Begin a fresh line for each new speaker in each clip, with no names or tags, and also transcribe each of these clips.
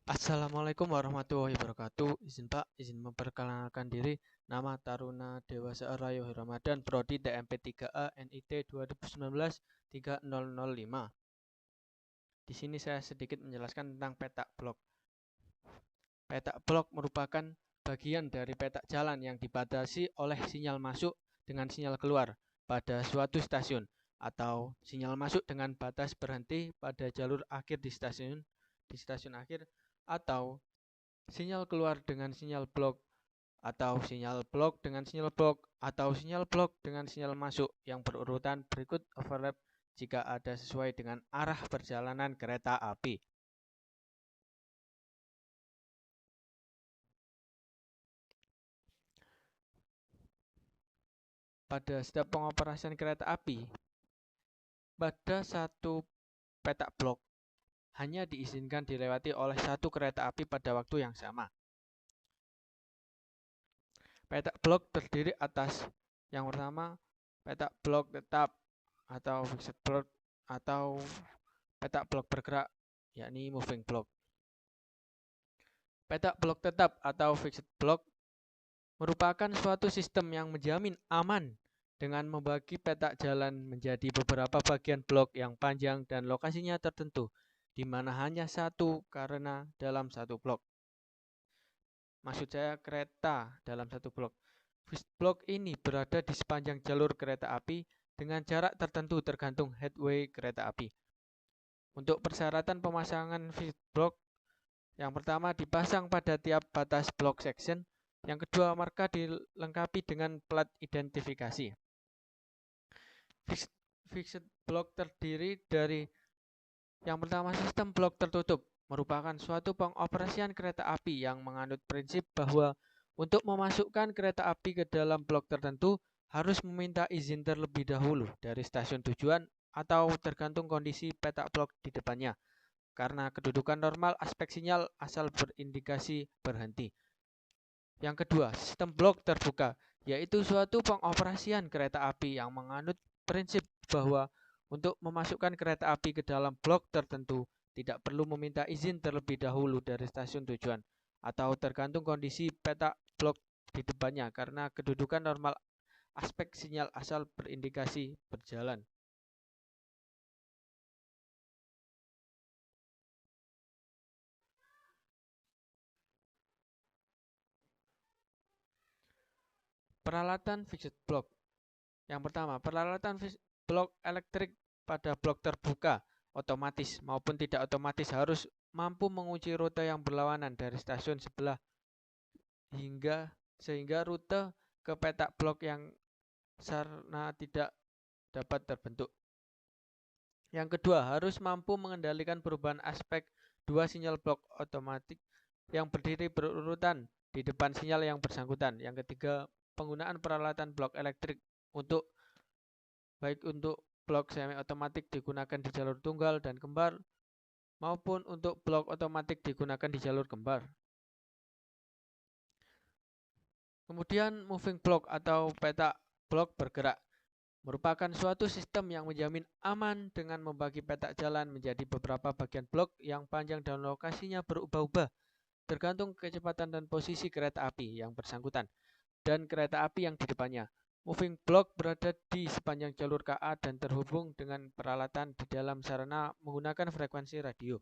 Assalamualaikum warahmatullahi wabarakatuh. Izin Pak, izin memperkenalkan diri. Nama Taruna Dewasa Rayo Ramadan, Prodi DMP 3A NIT 2019-3005. Di sini saya sedikit menjelaskan tentang petak blok. Petak blok merupakan bagian dari petak jalan yang dibatasi oleh sinyal masuk dengan sinyal keluar pada suatu stasiun, atau sinyal masuk dengan batas berhenti pada jalur akhir di stasiun akhir, atau sinyal keluar dengan sinyal blok, atau sinyal blok dengan sinyal blok, atau sinyal blok dengan sinyal masuk yang berurutan berikut overlap jika ada sesuai dengan arah perjalanan kereta api. Pada setiap pengoperasian kereta api, pada satu petak blok hanya diizinkan dilewati oleh satu kereta api pada waktu yang sama. Petak blok terdiri atas yang pertama, petak blok tetap atau fixed block, atau petak blok bergerak, yakni moving block. Petak blok tetap atau fixed block merupakan suatu sistem yang menjamin aman dengan membagi petak jalan menjadi beberapa bagian blok yang panjang dan lokasinya tertentu, di mana hanya satu karena dalam satu blok. Maksud saya kereta dalam satu blok. Fixed block ini berada di sepanjang jalur kereta api dengan jarak tertentu tergantung headway kereta api. Untuk persyaratan pemasangan fixed block, yang pertama dipasang pada tiap batas block section, yang kedua marka dilengkapi dengan plat identifikasi. Fixed block terdiri dari yang pertama sistem blok tertutup, merupakan suatu pengoperasian kereta api yang menganut prinsip bahwa untuk memasukkan kereta api ke dalam blok tertentu harus meminta izin terlebih dahulu dari stasiun tujuan atau tergantung kondisi petak blok di depannya, karena kedudukan normal aspek sinyal asal berindikasi berhenti. Yang kedua, sistem blok terbuka, yaitu suatu pengoperasian kereta api yang menganut prinsip bahwa untuk memasukkan kereta api ke dalam blok tertentu tidak perlu meminta izin terlebih dahulu dari stasiun tujuan atau tergantung kondisi petak blok di depannya, karena kedudukan normal aspek sinyal asal berindikasi berjalan. Peralatan fixed block. Yang pertama, peralatan blok elektrik pada blok terbuka otomatis maupun tidak otomatis harus mampu mengunci rute yang berlawanan dari stasiun sebelah sehingga rute ke petak blok yang sana tidak dapat terbentuk. Yang kedua, harus mampu mengendalikan perubahan aspek dua sinyal blok otomatis yang berdiri berurutan di depan sinyal yang bersangkutan. Yang ketiga, penggunaan peralatan blok elektrik baik untuk blok semi otomatik digunakan di jalur tunggal dan kembar maupun untuk blok otomatik digunakan di jalur kembar. Kemudian moving block atau petak blok bergerak merupakan suatu sistem yang menjamin aman dengan membagi petak jalan menjadi beberapa bagian blok yang panjang dan lokasinya berubah-ubah tergantung kecepatan dan posisi kereta api yang bersangkutan dan kereta api yang di depannya. Moving block berada di sepanjang jalur KA dan terhubung dengan peralatan di dalam sarana menggunakan frekuensi radio.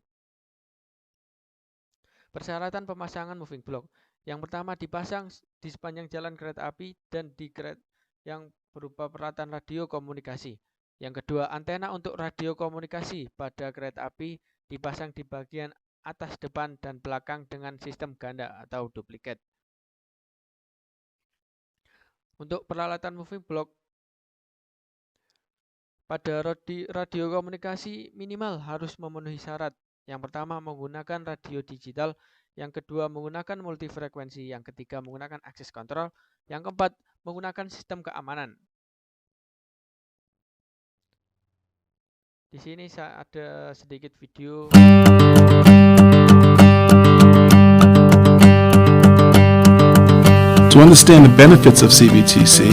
Persyaratan pemasangan moving block. Yang pertama dipasang di sepanjang jalan kereta api dan di kereta yang berupa peralatan radio komunikasi. Yang kedua, antena untuk radio komunikasi pada kereta api dipasang di bagian atas depan dan belakang dengan sistem ganda atau duplikat. Untuk peralatan moving block pada radio komunikasi minimal harus memenuhi syarat. Yang pertama menggunakan radio digital, yang kedua menggunakan multifrekuensi, yang ketiga menggunakan access control, yang keempat menggunakan sistem keamanan. Di sini ada sedikit video.
To understand the benefits of CBTC,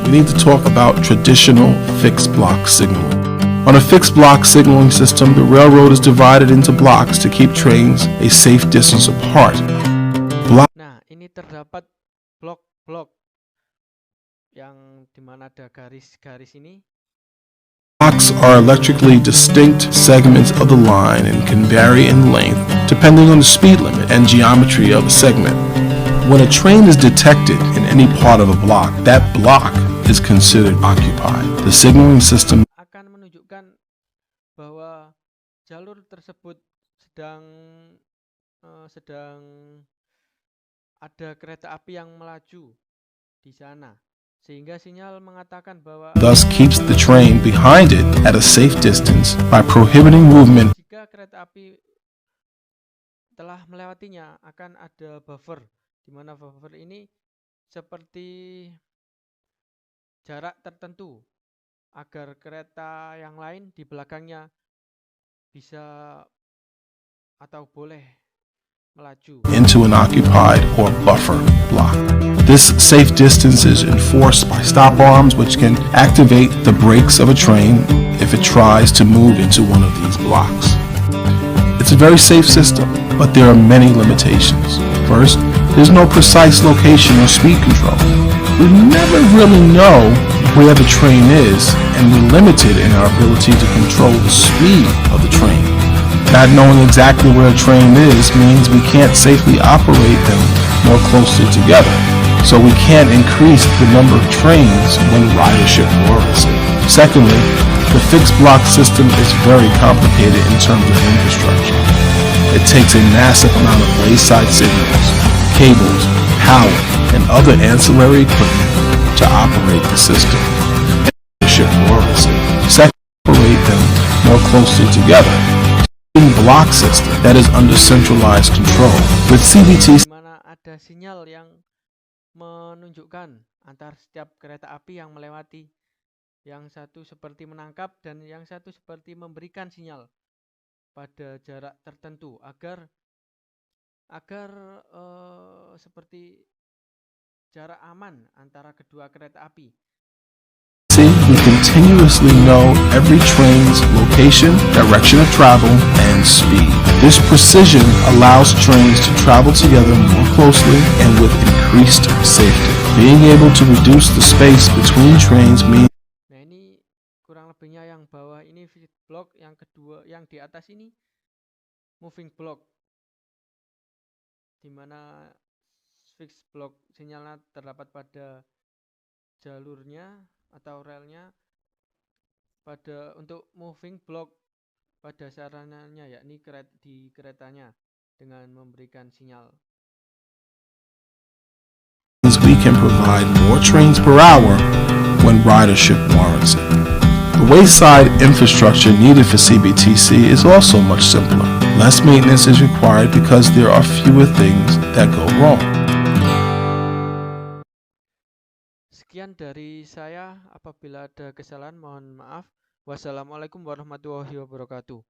we need to talk about traditional fixed block signaling. On a fixed block signaling system, the railroad is divided into blocks to keep trains a safe distance apart.
Nah, ini terdapat blok-blok yang dimana ada garis-garis ini.
Blocks are electrically distinct segments of the line and can vary in length depending on the speed limit and geometry of the segment. When a train is detected in any part of a block, that block is considered occupied. The signaling system
akan menunjukkan bahwa jalur tersebut sedang ada kereta api yang melaju di sana, sehingga sinyal mengatakan bahwa
thus keeps the train behind it at a safe distance by prohibiting movement.
Jika kereta api telah melewatinya, akan ada buffer, di mana buffer ini seperti jarak tertentu agar kereta yang lain di belakangnya bisa atau boleh melaju
into an occupied or buffer block. This safe distance is enforced by stop arms, which can activate the brakes of a train if it tries to move into one of these blocks. It's a very safe system, but there are many limitations. First, there's no precise location or speed control. We never really know where the train is, and we're limited in our ability to control the speed of the train. Not knowing exactly where a train is means we can't safely operate them more closely together, so we can't increase the number of trains when ridership warrants it. Secondly, the fixed block system is very complicated in terms of infrastructure. It takes a massive amount of wayside signals, cables, power, and other ancillary equipment to operate the system. Ridership warrants it. Second, operate them more closely together. Block system that is under centralized control with CBT,
di mana ada sinyal yang menunjukkan antar setiap kereta api yang melewati, yang satu seperti menangkap dan yang satu seperti memberikan sinyal pada jarak tertentu agar seperti jarak aman antara kedua kereta api.
we continuously know every train's location, direction of travel, and speed. This precision allows trains to travel together more closely and with increased safety. Being able to reduce the space between trains means
Nah, ini kurang lebihnya. Yang bawah ini fixed block, yang kedua yang di atas ini moving block, di mana fixed block sinyalnya terdapat pada jalurnya atau relnya, pada untuk moving block pada sarananya, yakni di keretanya dengan memberikan sinyal.
we can provide more trains per hour when ridership warrants it. The wayside infrastructure needed for CBTC is also much simpler. Less maintenance is required because there are fewer things that go wrong.
Sekian dari saya, apabila ada kesalahan mohon maaf. Wassalamualaikum warahmatullahi wabarakatuh.